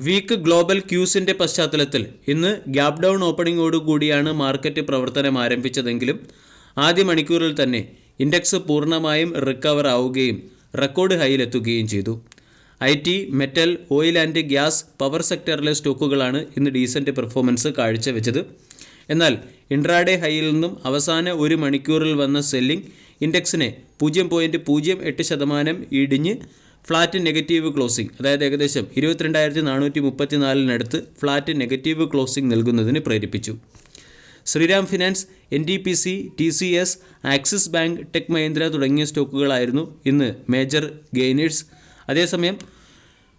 Week global ക്യൂസിൻ്റെ പശ്ചാത്തലത്തിൽ ഇന്ന് gap down ഓപ്പണിംഗോടുകൂടിയാണ് market പ്രവർത്തനം ആരംഭിച്ചതെങ്കിലും ആദ്യ മണിക്കൂറിൽ തന്നെ ഇൻഡെക്സ് പൂർണ്ണമായും റിക്കവർ ആവുകയും റെക്കോർഡ് ഹൈയിലെത്തുകയും ചെയ്തു. IT, metal, oil and gas, power സെക്ടറിലെ സ്റ്റോക്കുകളാണ് ഇന്ന് ഡീസൻറ്റ് പെർഫോമൻസ് കാഴ്ചവെച്ചത്. എന്നാൽ ഇൻട്രാഡേ ഹൈയിൽ നിന്നും അവസാന ഒരു മണിക്കൂറിൽ വന്ന സെല്ലിംഗ് ഇൻഡെക്സിനെ 0.08% ഇടിഞ്ഞ് ഫ്ലാറ്റ് നെഗറ്റീവ് ക്ലോസിംഗ്, അതായത് ഏകദേശം 22,434 ഫ്ലാറ്റ് നെഗറ്റീവ് ക്ലോസിംഗ് നൽകുന്നതിന് പ്രേരിപ്പിച്ചു. Shriram Finance, NTPC, TCS, Axis Bank, tech Mahindra തുടങ്ങിയ സ്റ്റോക്കുകളായിരുന്നു ഇന്ന് മേജർ ഗെയിനേഴ്സ്. അതേസമയം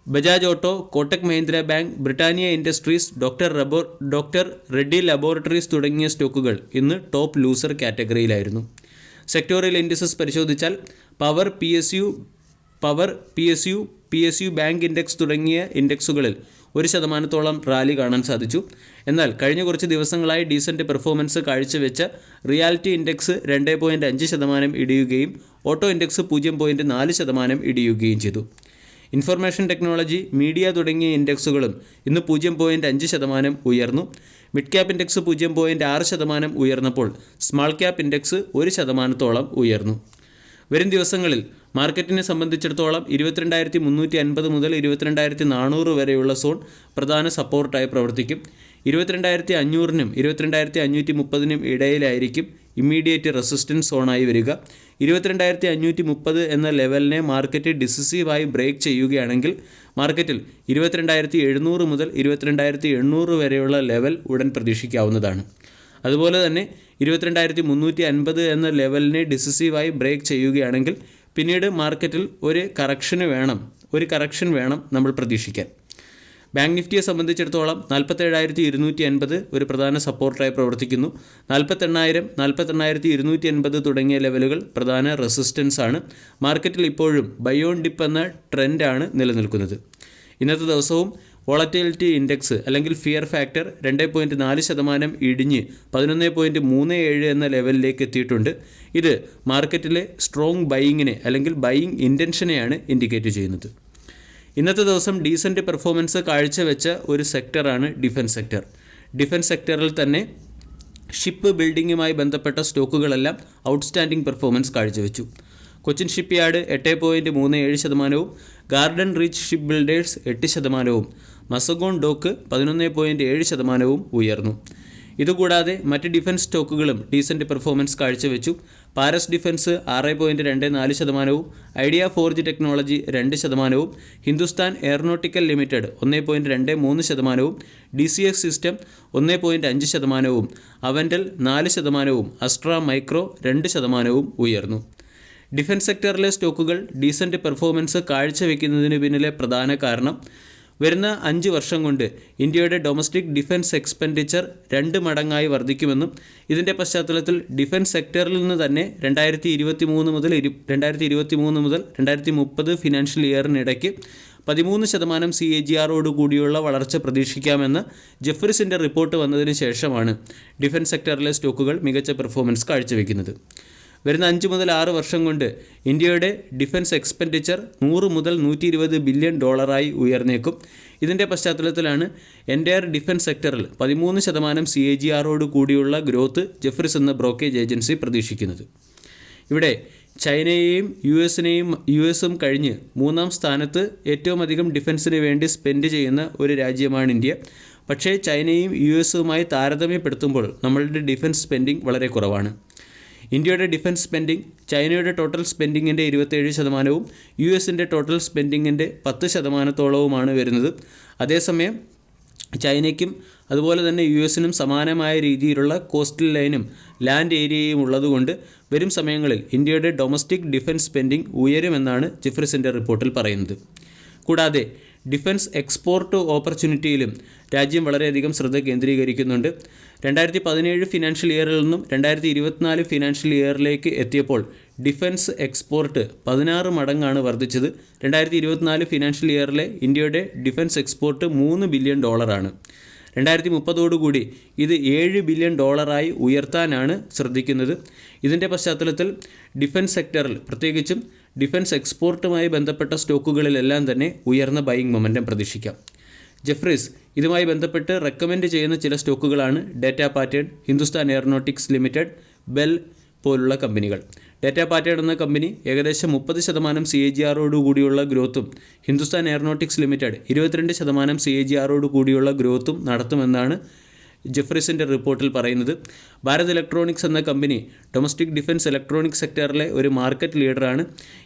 Bajaj Auto, Kotak Mahindra Bank, Britannia Industries, doctor Reddy Laboratories തുടങ്ങിയ സ്റ്റോക്കുകൾ ഇന്ന് ടോപ്പ് ലൂസർ കാറ്റഗറിയിലായിരുന്നു. സെക്ടോറിയൽ ഇൻഡിസസ് പരിശോധിച്ചാൽ പവർ, PSU ബാങ്ക് ഇൻഡെക്സ് തുടങ്ങിയ ഇൻഡെക്സുകളിൽ 1% റാലി കാണാൻ സാധിച്ചു. എന്നാൽ കഴിഞ്ഞ കുറച്ച് ദിവസങ്ങളായി ഡീസൻറ്റ് പെർഫോമൻസ് കാഴ്ചവെച്ച റിയാലിറ്റി ഇൻഡെക്സ് 2.5% ഇടിയുകയും ഓട്ടോ ഇൻഡെക്സ് 0.4% ഇടിയുകയും ചെയ്തു. ഇൻഫർമേഷൻ ടെക്നോളജി, മീഡിയ തുടങ്ങിയ ഇൻഡെക്സുകളും ഇന്ന് 0.5% ഉയർന്നു. മിഡ് ക്യാപ് ഇൻഡെക്സ് 0.6% ഉയർന്നപ്പോൾ സ്മാൾ ക്യാപ് ഇൻഡെക്സ് 1% ഉയർന്നു. വരും ദിവസങ്ങളിൽ മാർക്കറ്റിനെ സംബന്ധിച്ചിടത്തോളം 22,350 മുതൽ 22,400 വരെയുള്ള സോൺ പ്രധാന സപ്പോർട്ടായി പ്രവർത്തിക്കും. 22,500-നും 22,530-നും ഇടയിലായിരിക്കും ഇമ്മീഡിയറ്റ് റെസിസ്റ്റൻസ് സോണായി വരിക. 22,530 എന്ന ലെവലിനെ മാർക്കറ്റ് ഡിസിസീവായി ബ്രേക്ക് ചെയ്യുകയാണെങ്കിൽ മാർക്കറ്റിൽ 22,700 മുതൽ 22,800 വരെയുള്ള ലെവൽ ഉടൻ പ്രതീക്ഷിക്കാവുന്നതാണ്. അതുപോലെ തന്നെ 22,350 എന്ന ലെവലിനെ ഡിസിസീവായി ബ്രേക്ക് ചെയ്യുകയാണെങ്കിൽ പിന്നീട് മാർക്കറ്റിൽ ഒരു കറക്ഷൻ വേണം നമ്മൾ പ്രതീക്ഷിക്കാൻ. ബാങ്ക് നിഫ്റ്റിയെ സംബന്ധിച്ചിടത്തോളം 47,280 ഒരു പ്രധാന സപ്പോർട്ടായി പ്രവർത്തിക്കുന്നു. 48,000, 48,280 തുടങ്ങിയ ലെവലുകൾ പ്രധാന റെസിസ്റ്റൻസ് ആണ്. മാർക്കറ്റിൽ ഇപ്പോഴും ബൈ ഓൺ ഡിപ്പ് എന്ന ട്രെൻഡാണ് നിലനിൽക്കുന്നത്. ഇന്നത്തെ ദിവസവും വോളറ്റിലിറ്റി ഇൻഡെക്സ് അല്ലെങ്കിൽ ഫിയർ ഫാക്ടർ 2.4% ഇടിഞ്ഞ് 11.37 എന്ന ലെവലിലേക്ക് എത്തിയിട്ടുണ്ട്. ഇത് മാർക്കറ്റിലെ സ്ട്രോങ് ബൈയിങ്ങിനെ അല്ലെങ്കിൽ ബൈയിങ് ഇൻറ്റൻഷനെയാണ് ഇൻഡിക്കേറ്റ് ചെയ്യുന്നത്. ഇന്നത്തെ ദിവസം ഡീസൻറ്റ് പെർഫോമൻസ് കാഴ്ചവെച്ച ഒരു സെക്ടറാണ് ഡിഫൻസ് സെക്ടർ. ഡിഫൻസ് സെക്ടറിൽ തന്നെ ഷിപ്പ് ബിൽഡിങ്ങുമായി ബന്ധപ്പെട്ട സ്റ്റോക്കുകളെല്ലാം ഔട്ട്സ്റ്റാൻഡിംഗ് പെർഫോമൻസ് കാഴ്ചവെച്ചു. Cochin shipyard 8.37%, garden reach shipbuilders 8%, Mazagon dock 11.7% ഉയർന്നു. ഇതുകൂടാതെ മറ്റ് ഡിഫൻസ് സ്റ്റോക്കുകളും ഡീസൻറ്റ് പെർഫോമൻസ് കാഴ്ചവെച്ചു. Paras defence 6.24%, idea forge technology 2%, Hindustan aeronautical limited 1.23%, DCX system 1.5%, Avantel 4%, Astra micro 2% ഉയർന്നു. ഡിഫൻസ് സെക്ടറിലെ സ്റ്റോക്കുകൾ ഡീസൻറ്റ് പെർഫോമൻസ് കാഴ്ചവെക്കുന്നതിന് പിന്നിലെ പ്രധാന കാരണം വരുന്ന 5 വർഷം കൊണ്ട് ഇന്ത്യയുടെ ഡൊമസ്റ്റിക് ഡിഫൻസ് എക്സ്പെൻഡിച്ചർ 2 മടങ്ങായി വർദ്ധിക്കുമെന്നും ഇതിൻ്റെ പശ്ചാത്തലത്തിൽ ഡിഫൻസ് സെക്ടറിൽ നിന്ന് തന്നെ 2023 മുതൽ 2030 ഫിനാൻഷ്യൽ ഇയറിനിടയ്ക്ക് 13% CAGR കൂടിയുള്ള വളർച്ച പ്രതീക്ഷിക്കാമെന്ന് ജെഫ്രിസിൻ്റെ റിപ്പോർട്ട് വന്നതിന് ശേഷമാണ് ഡിഫൻസ് സെക്ടറിലെ സ്റ്റോക്കുകൾ മികച്ച പെർഫോമൻസ് കാഴ്ചവെക്കുന്നത്. വരുന്ന 5 മുതൽ 6 വർഷം കൊണ്ട് ഇന്ത്യയുടെ ഡിഫൻസ് എക്സ്പെൻഡിച്ചർ 100 മുതൽ 120 ബില്യൺ ഡോളറായി ഉയർന്നേക്കും. ഇതിൻ്റെ പശ്ചാത്തലത്തിലാണ് എൻ്റയർ ഡിഫൻസ് സെക്ടറിൽ 13% CAGR കൂടിയുള്ള ഗ്രോത്ത് ജെഫ്രിസ് എന്ന ബ്രോക്കേജ് ഏജൻസി പ്രതീക്ഷിക്കുന്നത്. ഇവിടെ ചൈനയെയും US കഴിഞ്ഞ് 3-ാം സ്ഥാനത്ത് ഏറ്റവും അധികം ഡിഫൻസിന് വേണ്ടി സ്പെൻഡ് ചെയ്യുന്ന ഒരു രാജ്യമാണ് ഇന്ത്യ. പക്ഷേ ചൈനയും US താരതമ്യപ്പെടുത്തുമ്പോൾ നമ്മളുടെ ഡിഫൻസ് സ്പെൻഡിങ് വളരെ കുറവാണ്. ഇന്ത്യയുടെ ഡിഫൻസ് സ്പെൻഡിങ് ചൈനയുടെ ടോട്ടൽ സ്പെൻഡിങ്ങിൻ്റെ 27%, US ടോട്ടൽ സ്പെൻഡിങ്ങിൻ്റെ 10%-ഓളവുമാണ് വരുന്നത്. അതേസമയം ചൈനയ്ക്കും അതുപോലെ തന്നെ US സമാനമായ രീതിയിലുള്ള കോസ്റ്റൽ ലൈനും ലാൻഡ് ഏരിയയും ഉള്ളതുകൊണ്ട് വരും സമയങ്ങളിൽ ഇന്ത്യയുടെ ഡൊമസ്റ്റിക് ഡിഫൻസ് സ്പെൻഡിങ് ഉയരുമെന്നാണ് ജെഫ്രിസിൻ്റെ റിപ്പോർട്ടിൽ പറയുന്നത്. കൂടാതെ ഡിഫൻസ് എക്സ്പോർട്ട് ഓപ്പർച്യൂണിറ്റിയിലും രാജ്യം വളരെയധികം ശ്രദ്ധ കേന്ദ്രീകരിക്കുന്നുണ്ട്. 2017 ഫിനാൻഷ്യൽ ഇയറിൽ നിന്നും 2024 ഫിനാൻഷ്യൽ ഇയറിലേക്ക് എത്തിയപ്പോൾ ഡിഫൻസ് എക്സ്പോർട്ട് 16 മടങ്ങാണ് വർദ്ധിച്ചത്. 2024 ഫിനാൻഷ്യൽ ഇയറിലെ ഇന്ത്യയുടെ ഡിഫൻസ് എക്സ്പോർട്ട് $3 ബില്യൺ. 2030 ഇത് $7 ബില്യൺ ഉയർത്താനാണ് ശ്രദ്ധിക്കുന്നത്. ഇതിൻ്റെ പശ്ചാത്തലത്തിൽ ഡിഫൻസ് സെക്ടറിൽ പ്രത്യേകിച്ചും ഡിഫൻസ് എക്സ്പോർട്ടുമായി ബന്ധപ്പെട്ട സ്റ്റോക്കുകളിലെല്ലാം തന്നെ ഉയർന്ന ബൈയിങ് മൊമെൻറ്റം പ്രതീക്ഷിക്കാം. ജെഫ്രീസ് ഇതുമായി ബന്ധപ്പെട്ട് റെക്കമെൻഡ് ചെയ്യുന്ന ചില സ്റ്റോക്കുകളാണ് data pattern, Hindustan aeronautics limited, BEL പോലുള്ള കമ്പനികൾ. ഡാറ്റ പാറ്റേൺ എന്ന കമ്പനി ഏകദേശം 30% CAGR കൂടിയുള്ള ഗ്രോത്തും ഹിന്ദുസ്ഥാൻ എയറോനോട്ടിക്സ് ലിമിറ്റഡ് 22% CAGR കൂടിയുള്ള ഗ്രോത്തും നടത്തുമെന്നാണ് ജെഫ്രീസിൻ്റെ റിപ്പോർട്ടിൽ പറയുന്നത്. ഭാരത് ഇലക്ട്രോണിക്സ് എന്ന കമ്പനി ഡൊമസ്റ്റിക് ഡിഫൻസ് ഇലക്ട്രോണിക്സ് സെക്ടറിലെ ഒരു മാർക്കറ്റ് ലീഡറാണ്.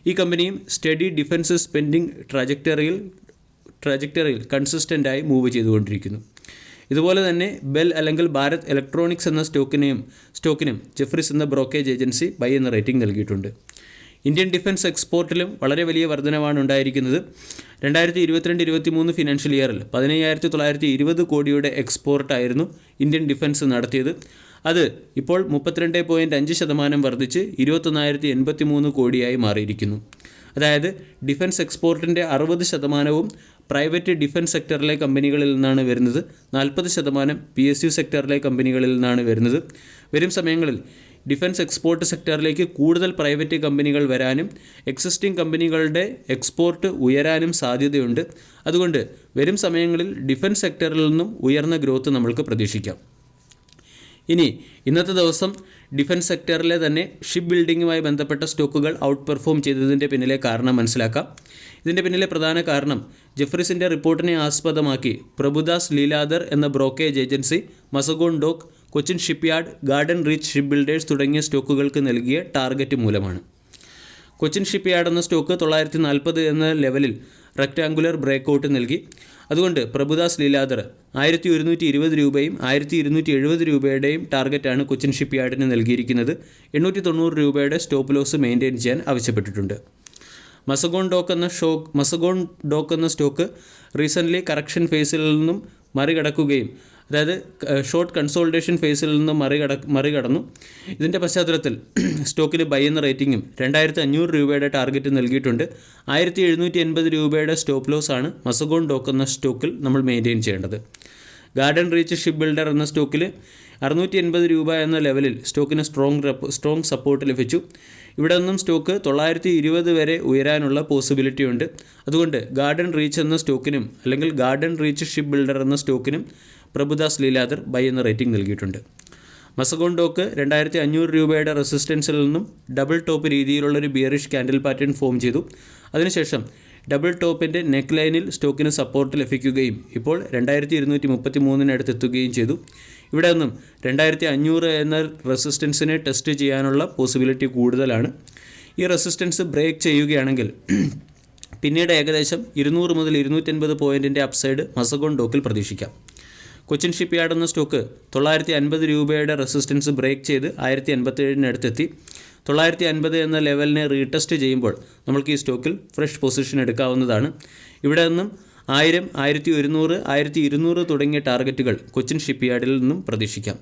ഈ കമ്പനിയും സ്റ്റഡി ഡിഫൻസ് സ്പെൻഡിങ് ട്രാജക്ടറിയിൽ കൺസിസ്റ്റൻ്റായി മൂവ് ചെയ്തുകൊണ്ടിരിക്കുന്നു. ഇതുപോലെ തന്നെ ബെൽ അല്ലെങ്കിൽ ഭാരത് ഇലക്ട്രോണിക്സ് എന്ന സ്റ്റോക്കിനും ജെഫ്രീസ് എന്ന ബ്രോക്കേജ് ഏജൻസി ബൈ എന്ന റേറ്റിംഗ് നൽകിയിട്ടുണ്ട്. ഇന്ത്യൻ ഡിഫൻസ് എക്സ്പോർട്ടിലും വളരെ വലിയ വർധനവാണ് ഉണ്ടായിരിക്കുന്നത്. 2022-23 ഫിനാൻഷ്യൽ ഇയറിൽ 15,920 കോടിയുടെ എക്സ്പോർട്ടായിരുന്നു ഇന്ത്യൻ ഡിഫൻസ് നടത്തിയത്. അത് ഇപ്പോൾ 32.5% വർദ്ധിച്ച് 21,083 കോടിയായി മാറിയിരിക്കുന്നു. അതായത് ഡിഫൻസ് എക്സ്പോർട്ടിൻ്റെ 60% പ്രൈവറ്റ് ഡിഫൻസ് സെക്ടറിലെ കമ്പനികളിൽ നിന്നാണ് വരുന്നത്, 40% PSU സെക്ടറിലെ കമ്പനികളിൽ നിന്നാണ് വരുന്നത്. വരും സമയങ്ങളിൽ ഡിഫൻസ് എക്സ്പോർട്ട് സെക്ടറിലേക്ക് കൂടുതൽ പ്രൈവറ്റ് കമ്പനികൾ വരാനും എക്സിസ്റ്റിംഗ് കമ്പനികളുടെ എക്സ്പോർട്ട് ഉയരാനും സാധ്യതയുണ്ട്. അതുകൊണ്ട് വരും സമയങ്ങളിൽ ഡിഫൻസ് സെക്ടറിൽ നിന്നും ഉയർന്ന ഗ്രോത്ത് നമ്മൾക്ക് പ്രതീക്ഷിക്കാം. ഇനി ഇന്നത്തെ ദിവസം ഡിഫൻസ് സെക്ടറിലെ തന്നെ ഷിപ്പ് ബിൽഡിങ്ങുമായി ബന്ധപ്പെട്ട സ്റ്റോക്കുകൾ ഔട്ട് പെർഫോം ചെയ്തതിൻ്റെ പിന്നിലെ കാരണം മനസ്സിലാക്കാം. ഇതിൻ്റെ പിന്നിലെ പ്രധാന കാരണം ജെഫ്രീസിൻ്റെ റിപ്പോർട്ടിനെ ആസ്പദമാക്കി പ്രഭുദാസ് ലീലാധർ എന്ന brokerage agency Mazagon dock, Cochin shipyard, garden reach ship builders തുടങ്ങിയ സ്റ്റോക്കുകൾക്ക് നൽകിയ ടാർഗറ്റ് മൂലമാണ്. കൊച്ചിൻ ഷിപ്പ്യാർഡ് എന്ന സ്റ്റോക്ക് 940 എന്ന ലെവലിൽ റെക്ടാങ്കുലർ ബ്രേക്കൗട്ട് നൽകി. അതുകൊണ്ട് പ്രഭുദാസ് ലീലാധർ 1,120 രൂപയും 1,270 രൂപയുടെയും ടാർഗറ്റാണ് കൊച്ചിൻ ഷിപ്പ്യാർഡിന് നൽകിയിരിക്കുന്നത്. 890 രൂപയുടെ സ്റ്റോപ്പ് ലോസ് മെയിൻറ്റെയിൻ ചെയ്യാൻ ആവശ്യപ്പെട്ടിട്ടുണ്ട്. മസഗോൺ ഡോക്ക് എന്ന സ്റ്റോക്ക് റീസെൻ്റ്ലി കറക്ഷൻ ഫേസിൽ നിന്നും മറികടക്കുകയും, അതായത് ഷോർട്ട് കൺസോൾട്ടേഷൻ ഫേസിൽ നിന്നും മറികടന്നു. ഇതിൻ്റെ പശ്ചാത്തലത്തിൽ സ്റ്റോക്കിന് ബൈ എന്ന റേറ്റിംഗും 2,500 രൂപയുടെ ടാർഗറ്റ് നൽകിയിട്ടുണ്ട്. 1,780 രൂപയുടെ സ്റ്റോപ്പ് ലോസ് ആണ് മസഗോൺ ഡോക്ക് എന്ന സ്റ്റോക്കിൽ നമ്മൾ മെയിൻറ്റെയിൻ ചെയ്യേണ്ടത്. ഗാർഡൻ റീച്ച് ഷിപ്പ് ബിൽഡർ എന്ന സ്റ്റോക്കിൽ 680 രൂപ എന്ന ലെവലിൽ സ്റ്റോക്കിന് സ്ട്രോങ് സപ്പോർട്ട് ലഭിച്ചു. ഇവിടെ നിന്നും സ്റ്റോക്ക് 920 വരെ ഉയരാനുള്ള പോസിബിലിറ്റി ഉണ്ട്. അതുകൊണ്ട് ഗാർഡൻ റീച്ച് എന്ന സ്റ്റോക്കിനും അല്ലെങ്കിൽ ഗാർഡൻ റീച്ച് ഷിപ്പ് ബിൽഡർ എന്ന സ്റ്റോക്കിനും പ്രഭുദാസ് ലീലാധർ ബൈ എന്ന റേറ്റിംഗ് നൽകിയിട്ടുണ്ട്. മസഗോൺ ഡോക്ക് 2,500 രൂപയുടെ റെസിസ്റ്റൻസിൽ നിന്നും ഡബിൾ ടോപ്പ് രീതിയിലുള്ളൊരു ബിയറിഷ് ക്യാൻഡിൽ പാറ്റേൺ ഫോം ചെയ്തു. അതിനുശേഷം ഡബിൾ ടോപ്പിൻ്റെ നെക്ക് ലൈനിൽ സ്റ്റോക്കിന് സപ്പോർട്ട് ലഭിക്കുകയും ഇപ്പോൾ 2,233 എത്തുകയും ചെയ്തു. ഇവിടെ നിന്നും 2,500 എന്ന റെസിസ്റ്റൻസിനെ ടെസ്റ്റ് ചെയ്യാനുള്ള പോസിബിലിറ്റി കൂടുതലാണ്. ഈ റെസിസ്റ്റൻസ് ബ്രേക്ക് ചെയ്യുകയാണെങ്കിൽ പിന്നീട് ഏകദേശം 200 മുതൽ 250 പോയിൻറ്റിൻ്റെ അപ്സൈഡ് മസഗോൺ ഡോക്കിൽ പ്രതീക്ഷിക്കാം. കൊച്ചിൻ ഷിപ്പ്യാർഡ് എന്ന സ്റ്റോക്ക് 950 രൂപയുടെ റെസിസ്റ്റൻസ് ബ്രേക്ക് ചെയ്ത് 1,087 എത്തി. 950 എന്ന ലെവലിനെ റീടെസ്റ്റ് ചെയ്യുമ്പോൾ നമ്മൾക്ക് ഈ സ്റ്റോക്കിൽ ഫ്രഷ് പൊസിഷൻ എടുക്കാവുന്നതാണ്. ഇവിടെ നിന്നും 1000, 1,100, 1,200 തുടങ്ങിയ ടാർഗറ്റുകൾ കൊച്ചിൻ ഷിപ്പ്യാർഡിൽ നിന്നും പ്രതീക്ഷിക്കാം.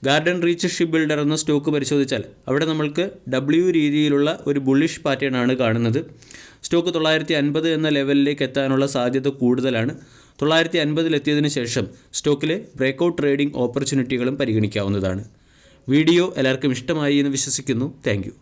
ഗാർഡൻ റീച്ച് ഷിപ്പ് ബിൽഡർ എന്ന സ്റ്റോക്ക് പരിശോധിച്ചാൽ അവിടെ നമ്മൾക്ക് W രീതിയിലുള്ള ഒരു ബുള്ളിഷ് പാറ്റേൺ ആണ് കാണുന്നത്. സ്റ്റോക്ക് 950 എന്ന ലെവലിലേക്ക് എത്താനുള്ള സാധ്യത കൂടുതലാണ്. 950 എത്തിയതിനു ശേഷം സ്റ്റോക്കിലെ ബ്രേക്കൗട്ട് ട്രേഡിംഗ് ഓപ്പർച്യൂണിറ്റികളും പരിഗണിക്കാവുന്നതാണ്. വീഡിയോ എല്ലാവർക്കും ഇഷ്ടമായി എന്ന് വിശ്വസിക്കുന്നു. Thank you.